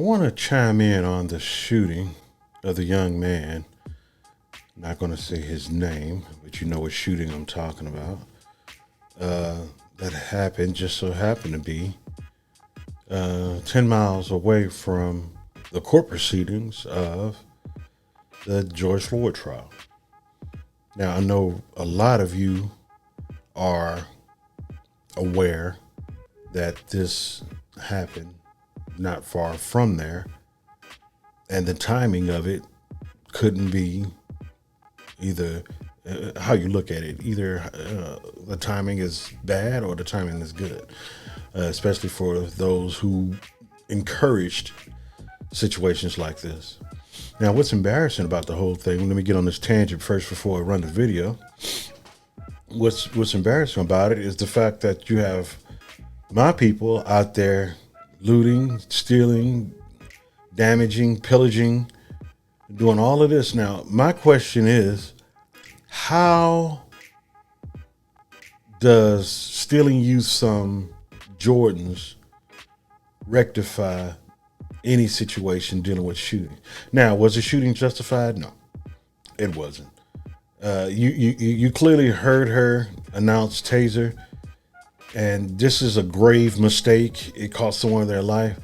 want to chime in on the shooting of the young man. Not going to say his name, but you know what shooting I'm talking about. That happened, just so happened to be 10 miles away from the court proceedings of the George Floyd trial. Now, I know a lot of you are aware that this happened not far from there, and the timing of it couldn't be either how you look at it. Either the timing is bad or the timing is good, especially for those who encouraged situations like this. Now, what's embarrassing about the whole thing, let me get on this tangent first before I run the video. What's embarrassing about it is the fact that you have my people out there looting, stealing, damaging, pillaging, doing all of this. Now, my question is, how does stealing you some Jordans rectify any situation dealing with shooting? Now, was the shooting justified? No, it wasn't. You clearly heard her announce taser, and this is a grave mistake. It cost someone their life.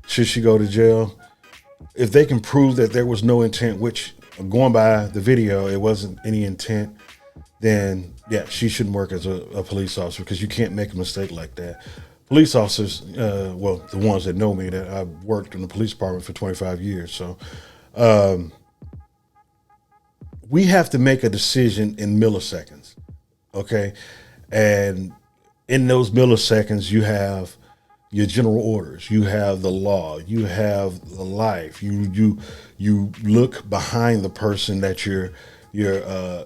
Should she go to jail? If they can prove that there was no intent, which going by the video, it wasn't any intent, then yeah, she shouldn't work as a police officer, because you can't make a mistake like that. Police officers, well, the ones that know me, that I've worked in the police department for 25 years. So we have to make a decision in milliseconds. Okay. And in those milliseconds, you have your general orders, you have the law, you have the life. You look behind the person that you're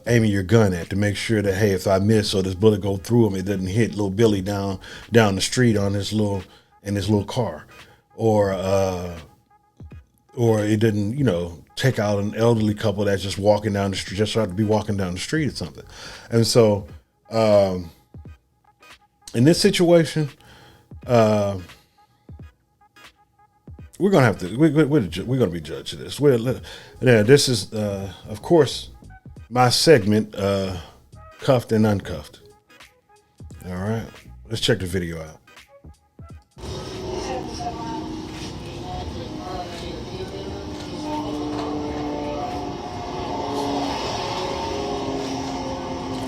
aiming your gun at to make sure that, hey, if I miss or this bullet go through him, it doesn't hit little Billy down the street on his little car, or it didn't take out an elderly couple that's just walking down the street, just tried to be walking down the street or something. And so in this situation, we're gonna have to we're gonna be judged of this. This is of course my segment, cuffed and uncuffed. All right, let's check the video out.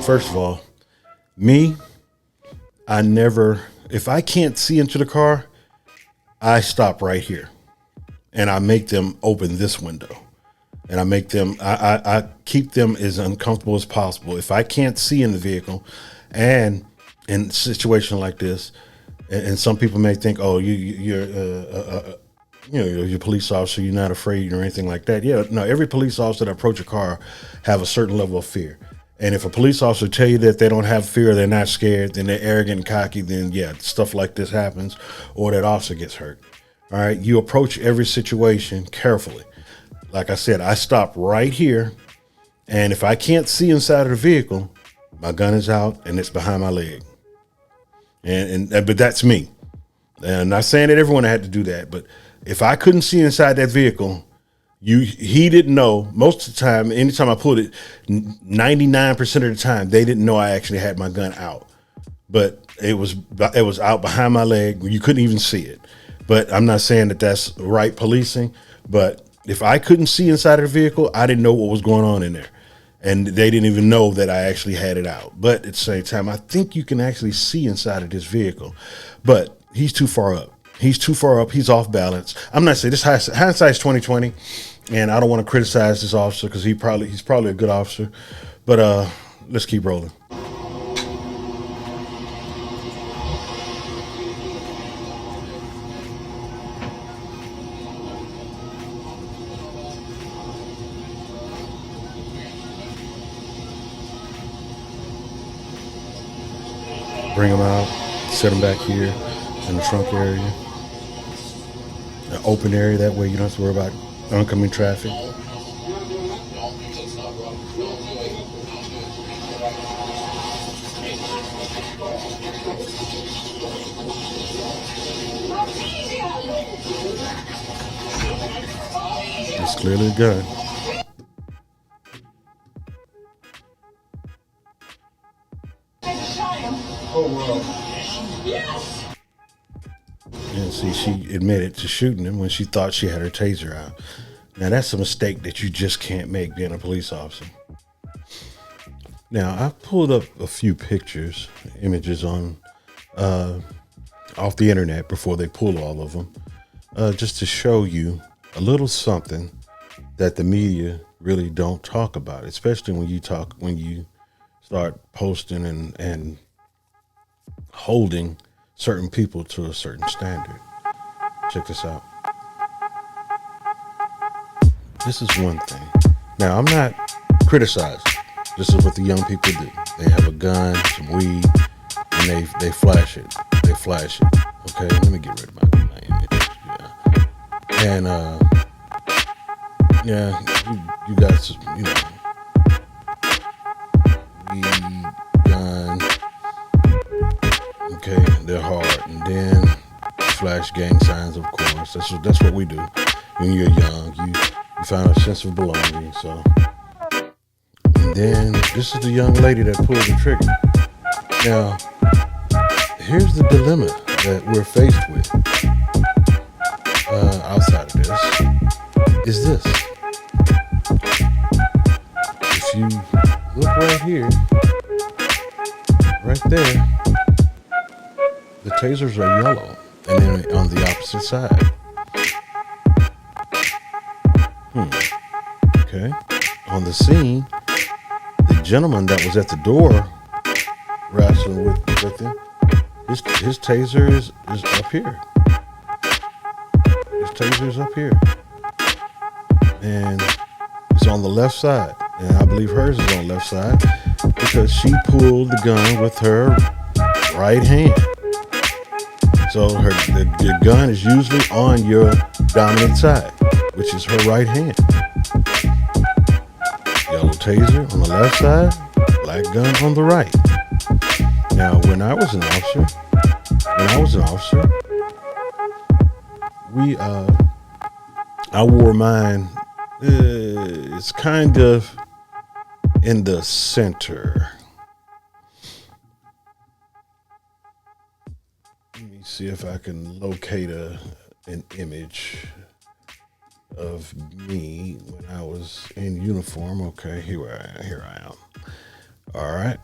First of all, I never, if I can't see into the car, I stop right here and I make them open this window, and I keep them as uncomfortable as possible. If I can't see in the vehicle, and in a situation like this, and some people may think, oh, you're a police officer, you're not afraid or anything like that. Yeah, no, every police officer that approach a car have a certain level of fear. And if a police officer tell you that they don't have fear, they're not scared, then they're arrogant and cocky, then yeah, stuff like this happens, or that officer gets hurt. All right. You approach every situation carefully. Like I said, I stop right here. And if I can't see inside of the vehicle, my gun is out and it's behind my leg. But that's me. And I'm not saying that everyone had to do that, but if I couldn't see inside that vehicle, he didn't know. Most of the time, anytime I pulled it, 99% of the time, they didn't know I actually had my gun out. But it was out behind my leg. You couldn't even see it. But I'm not saying that that's right policing. But if I couldn't see inside of the vehicle, I didn't know what was going on in there. And they didn't even know that I actually had it out. But at the same time, I think you can actually see inside of this vehicle. But he's too far up. He's too far up. He's off balance. I'm not saying this hindsight's 2020, and I don't want to criticize this officer because he's probably a good officer. But let's keep rolling. Bring him out, set him back here in the trunk area, an open area. That way you don't have to worry about oncoming traffic. It's clearly a gun. And see, she admitted to shooting him when she thought she had her taser out. Now, that's a mistake that you just can't make being a police officer. Now, I pulled up a few pictures, images on off the internet before they pull all of them, just to show you a little something that the media really don't talk about, especially when you start posting and holding certain people to a certain standard. Check this out. This is one thing. Now, I'm not criticizing. This is what the young people do. They have a gun, some weed, and they flash it. They flash it. Okay, let me get rid of my image. Yeah. And you got some, weed, gun. Okay, they're hard, and then flash gang signs. Of course, that's what we do when you're young. You find a sense of belonging. So, and then this is the young lady that pulled the trigger. Now, here's the dilemma that we're faced with. Outside of this, is this. If you look right here, right there, the tasers are yellow, and then on the opposite side. Okay. On the scene, the gentleman that was at the door wrestling with him, his taser is up here. His taser is up here. And it's on the left side. And I believe hers is on the left side because she pulled the gun with her right hand. So the gun is usually on your dominant side, which is her right hand. Yellow taser on the left side, black gun on the right. Now, when I was an officer, I wore mine. It's kind of in the center. Let me see if I can locate an image of me when I was in uniform. Okay, here I am. All right.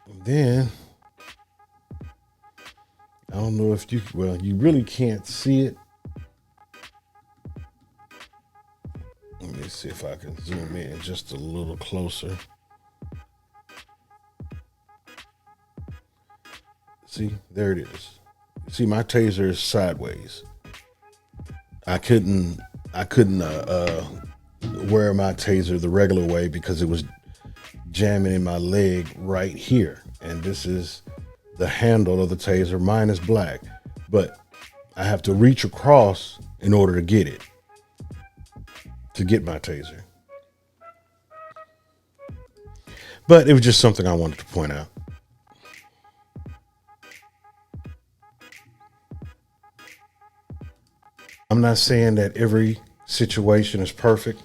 And then I don't know if you really can't see it. Let me see if I can zoom in just a little closer. See, there it is. See, my taser is sideways. I couldn't wear my taser the regular way because it was jamming in my leg right here. And this is the handle of the taser. Mine is black, but I have to reach across in order to get it, to get my taser. But it was just something I wanted to point out. I'm not saying that every situation is perfect,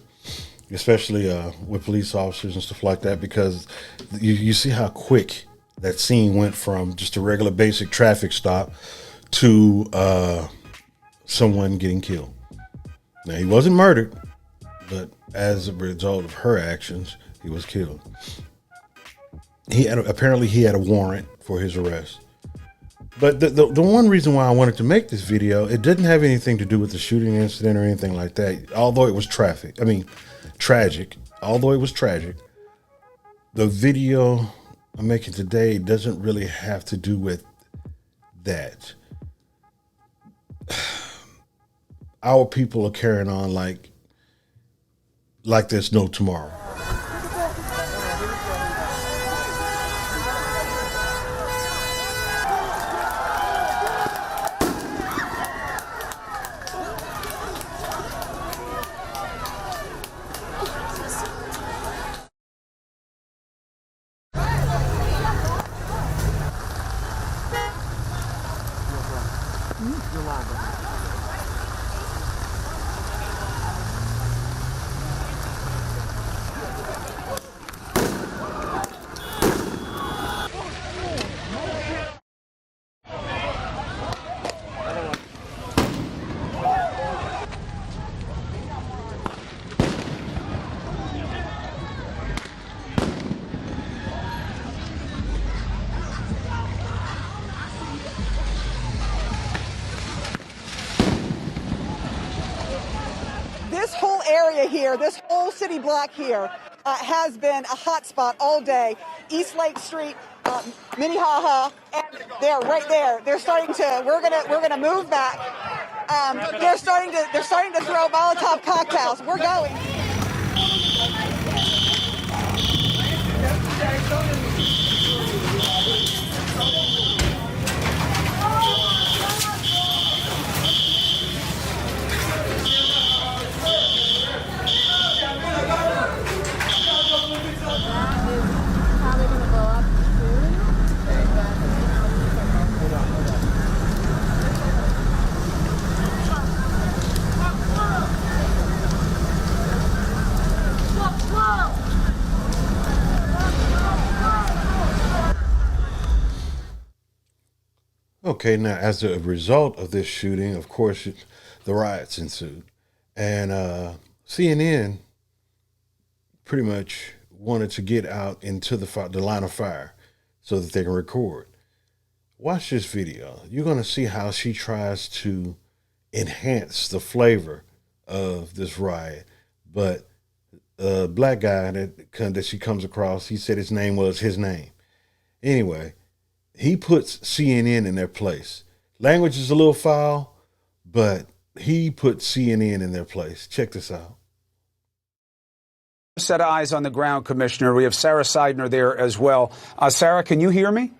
especially with police officers and stuff like that, because you see how quick that scene went from just a regular basic traffic stop to someone getting killed. Now, he wasn't murdered, but as a result of her actions, he was killed. Apparently he had a warrant for his arrest. But the one reason why I wanted to make this video, it didn't have anything to do with the shooting incident or anything like that. Although it was tragic. Although it was tragic, the video I'm making today doesn't really have to do with that. Our people are carrying on like there's no tomorrow. area here, this whole city block here, has been a hot spot all day. East Lake Street, Minnehaha, and they're right there. They're starting to. We're gonna move back. They're starting to throw Molotov cocktails. We're going. Okay, now as a result of this shooting, of course, the riots ensued, and CNN pretty much wanted to get out into the line of fire so that they can record. Watch this video. You're going to see how she tries to enhance the flavor of this riot, but a black guy that she comes across, he said his name was his name. Anyway, he puts CNN in their place. Language is a little foul, but he put CNN in their place. Check this out. Set of eyes on the ground, Commissioner. We have Sarah Seidner there as well. Sarah, can you hear me?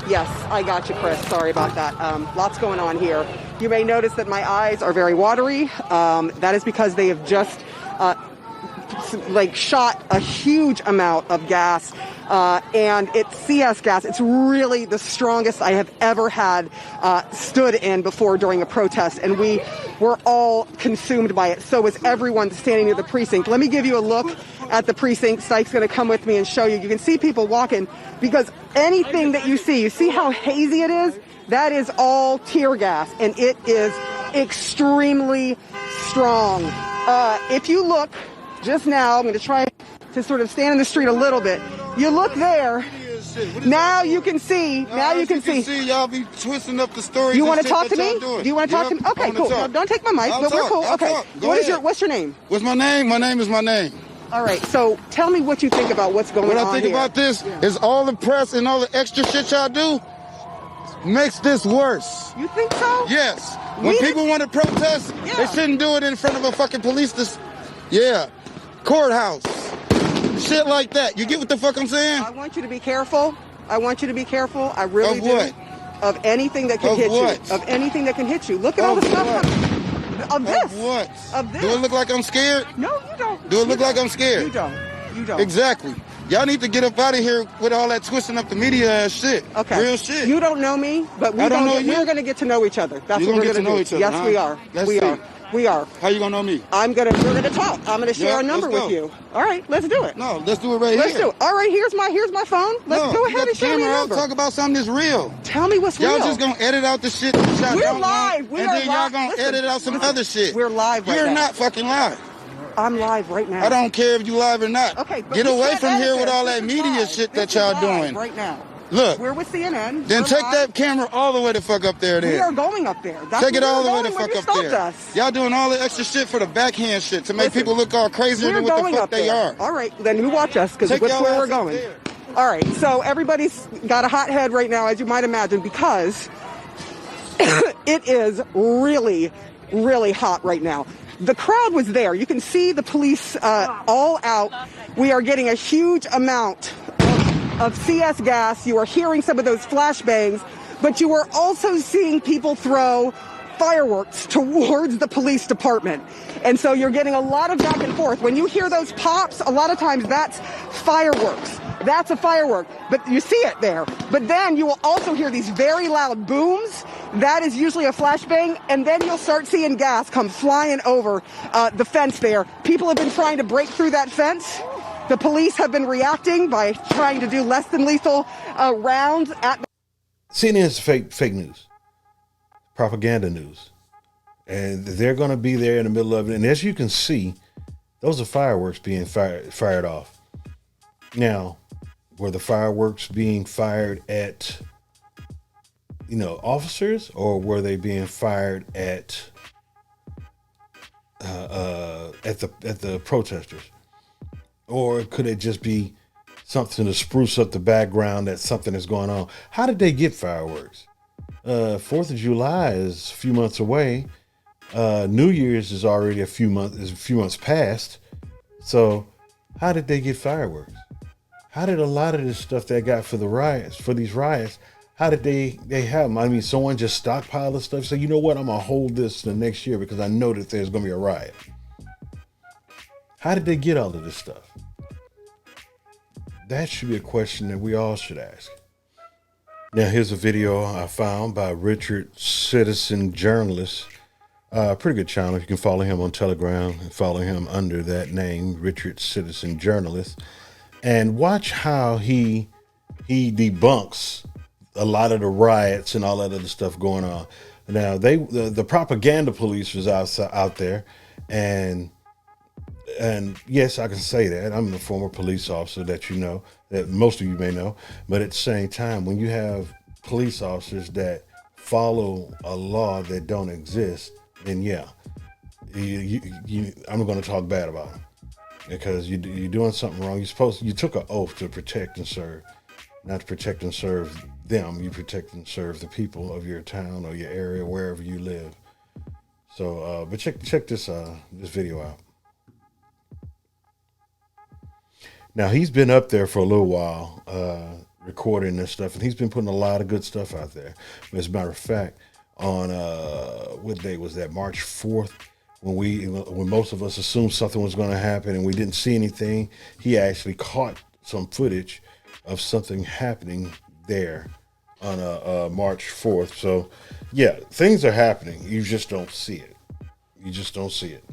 Yes, I got you, Chris. Sorry about that. Lots going on here. You may notice that my eyes are very watery. That is because they have just shot a huge amount of gas, and it's CS gas. It's really the strongest I have ever had stood in before during a protest, and we were all consumed by it. So was everyone standing near the precinct. Let me give you a look at the precinct. Sykes going to come with me and show you. You can see people walking, because anything that you see how hazy it is? That is all tear gas, and it is extremely strong. If you look just now, I'm going to try to sort of stand in the street a little bit. You look there. Now you can see. Now you can see. Y'all be twisting up the stories. You want to talk to me? Do you want to talk to me? Okay, cool. No, don't take my mic, but we're cool. Okay. What's your name? What's my name? My name is my name. All right. So tell me what you think about what's going on here. What I think about this is all the press and all the extra shit y'all do makes this worse. You think so? Yes. When people want to protest, they shouldn't do it in front of a fucking police courthouse. Shit like that. You get what the fuck I'm saying? I want you to be careful. I really do. Of what? Of anything that can hit you. Of anything that can hit you. Look at all the stuff. Of this. Of what? Of this. Do it look like I'm scared? No, you don't. Do it look like I'm scared? You don't. Exactly. Y'all need to get up out of here with all that twisting up the media ass shit. Okay. Real shit. You don't know me, but we're going to get to know each other. That's what we're going to know each other. Yes, we are. We are. How you gonna know me? We're gonna talk. I'm gonna share a number with you. All right, let's do it. No, let's do it right here. Let's do it. All right, here's my phone. Let's go ahead and share my number. Talk about something that's real. Tell me what's real. Y'all just gonna edit out the shit that shot. We're live. And then y'all gonna edit out some other shit. We're live right now. You're not fucking live. I'm live right now. I don't care if you live or not. Okay, but get away from here with all that media shit that y'all doing. Right now. Look. We're with CNN. Then take that camera all the way the fuck up there then. We are going up there. Take it all the way the fuck up there. Us. Y'all doing all the extra shit for the backhand shit to make people look all crazier than what the fuck they are. All right, then you watch us, because that's where we're going. All right, so everybody's got a hot head right now, as you might imagine, because it is really, really hot right now. The crowd was there. You can see the police all out. We are getting a huge amount of CS gas. You are hearing some of those flashbangs, but you are also seeing people throw fireworks towards the police department. And so you're getting a lot of back and forth. When you hear those pops, a lot of times that's fireworks. That's a firework, but you see it there. But then you will also hear these very loud booms. That is usually a flashbang, and then you'll start seeing gas come flying over the fence there. People have been trying to break through that fence. The police have been reacting by trying to do less than lethal rounds at. CNN's fake news, propaganda news, and they're going to be there in the middle of it. And as you can see, those are fireworks being fired off. Now, were the fireworks being fired at, officers, or were they being fired at at the protesters, or could it just be something to spruce up the background that something is going on? How did they get fireworks? 4th of July is a few months away. New Year's is already a few months past. So how did they get fireworks? How did a lot of this stuff they got for these riots, how did they have them? I mean, someone just stockpiled the stuff, say, you know what, I'm gonna hold this the next year because I know that there's gonna be a riot. How did they get all of this stuff? That should be a question that we all should ask. Now, here's a video I found by Richard Citizen Journalist. Pretty good channel. You can follow him on Telegram and follow him under that name, Richard Citizen Journalist, and watch how he debunks a lot of the riots and all that other stuff going on. Now, the propaganda police was out there, and yes, I can say that. I'm a former police officer that most of you may know. But at the same time, when you have police officers that follow a law that don't exist, then yeah, I'm going to talk bad about them because you're doing something wrong. You took an oath to protect and serve, not to protect and serve them. You protect and serve the people of your town or your area, wherever you live. So, but check this video out. Now, he's been up there for a little while, recording this stuff, and he's been putting a lot of good stuff out there. As a matter of fact, on what day was that? March 4th, when most of us assumed something was going to happen and we didn't see anything, he actually caught some footage of something happening there on March 4th. So, yeah, things are happening. You just don't see it.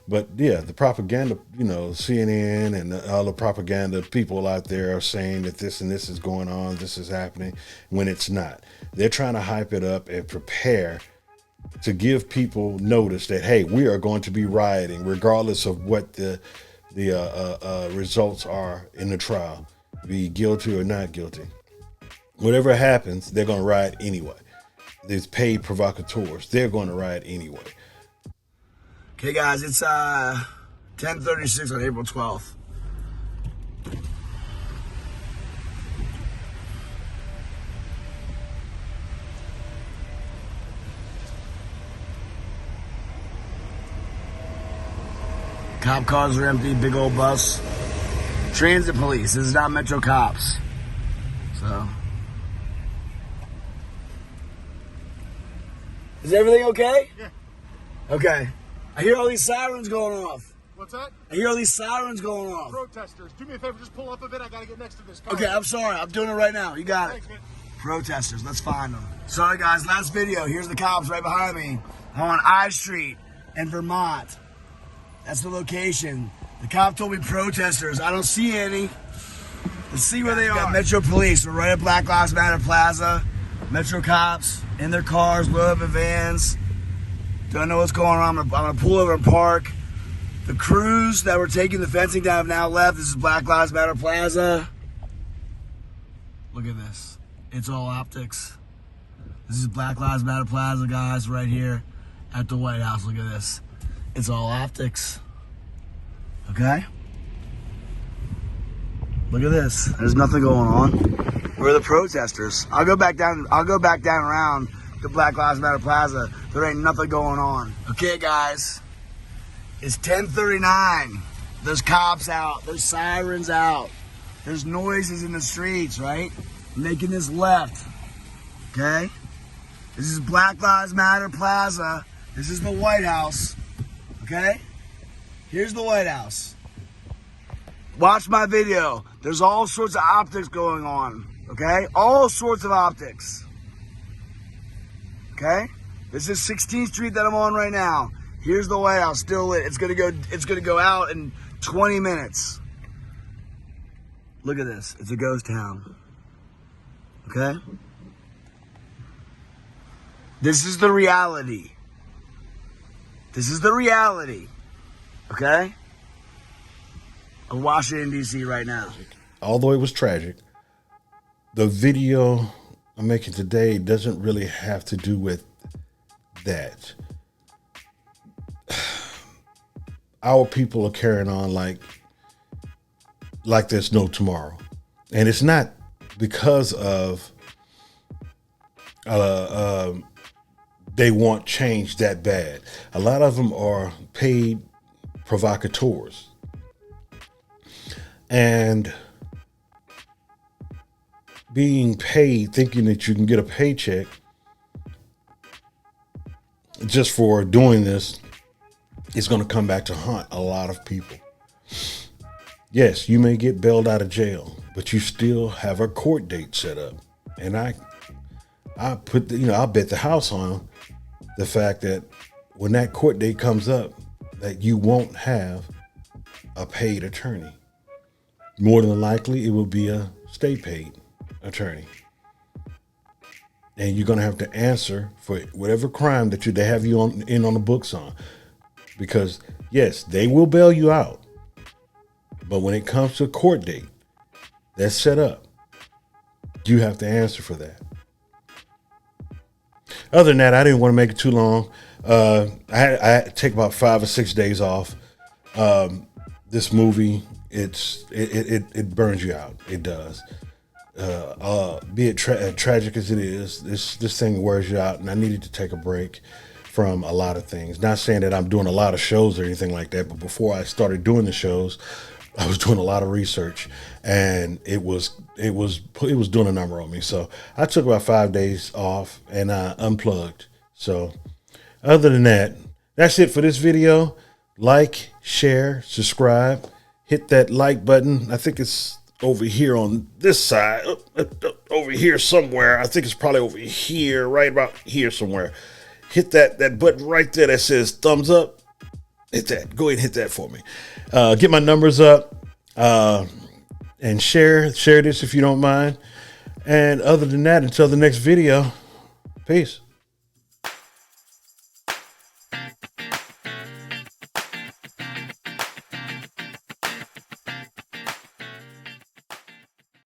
But yeah, the propaganda, CNN and all the propaganda people out there are saying that this and this is going on, this is happening, when it's not. They're trying to hype it up and prepare to give people notice that, hey, we are going to be rioting regardless of what the results are in the trial, be guilty or not guilty. Whatever happens, they're going to riot anyway. There's paid provocateurs. They're going to riot anyway. Okay, guys, it's 10:36 on April 12th. Cop cars are empty, big old bus. Transit police. This is not Metro cops. So. Is everything okay? Yeah. Okay. I hear all these sirens going off. What's that? I hear all these sirens going off. Protesters. Do me a favor, just pull up a bit. I gotta get next to this car. Okay, I'm sorry. I'm doing it right now. You got Thanks, it. man. Protesters. Let's find them. Sorry, guys. Last video. Here's the cops right behind me. I'm on I Street in Vermont. That's the location. The cop told me protesters. I don't see any. Let's see where they are. Metro Police. We're right at Black Lives Matter Plaza. Metro cops in their cars, load up in vans. Don't know what's going on. I'm gonna pull over and park. The crews that were taking the fencing down have now left. This is Black Lives Matter Plaza. Look at this. It's all optics. This is Black Lives Matter Plaza, guys, right here at the White House. Look at this. It's all optics. Okay? Look at this. There's nothing going on. Where are the protesters? I'll go back down around the Black Lives Matter Plaza. There ain't nothing going on. Okay, guys. It's 10:39. There's cops out. There's sirens out. There's noises in the streets, right? Making this left. Okay? This is Black Lives Matter Plaza. This is the White House. Okay? Here's the White House. Watch my video. There's all sorts of optics going on. Okay? All sorts of optics. Okay? This is 16th Street that I'm on right now. Here's the White House, still lit. It's gonna go out in 20 minutes. Look at this. It's a ghost town. Okay? This is the reality. This is the reality. Okay? Of Washington, D.C. right now. Although it was tragic, the video I'm making today doesn't really have to do with that. our people are carrying on like there's no tomorrow. And it's not because of they want change that bad. A lot of them are paid provocateurs. And being paid, thinking that you can get a paycheck just for doing this, is going to come back to haunt a lot of people. Yes, you may get bailed out of jail, but you still have a court date set up. And I put, I'll bet the house on the fact that when that court date comes up, that you won't have a paid attorney. More than likely, it will be a state paid attorney. And you're going to have to answer for whatever crime that they have you on the books on. Because yes, they will bail you out. But when it comes to a court date that's set up, you have to answer for that. Other than that, I didn't want to make it too long. I had to take about 5 or 6 days off. This movie, it burns you out. It does. Be it tragic as it is, this thing wears you out, and I needed to take a break from a lot of things. Not saying that I'm doing a lot of shows or anything like that, but before I started doing the shows, I was doing a lot of research, and it was doing a number on me. So I took about 5 days off and I unplugged. So other than that, that's it for this video. Like, share, subscribe, hit that like button. I think it's over here on this side, over here somewhere. I think it's probably over here, right about here somewhere. Hit that button right there that says thumbs up. Hit that. Go ahead and hit that for me. Get my numbers up, and share this if you don't mind. And other than that, until the next video, peace.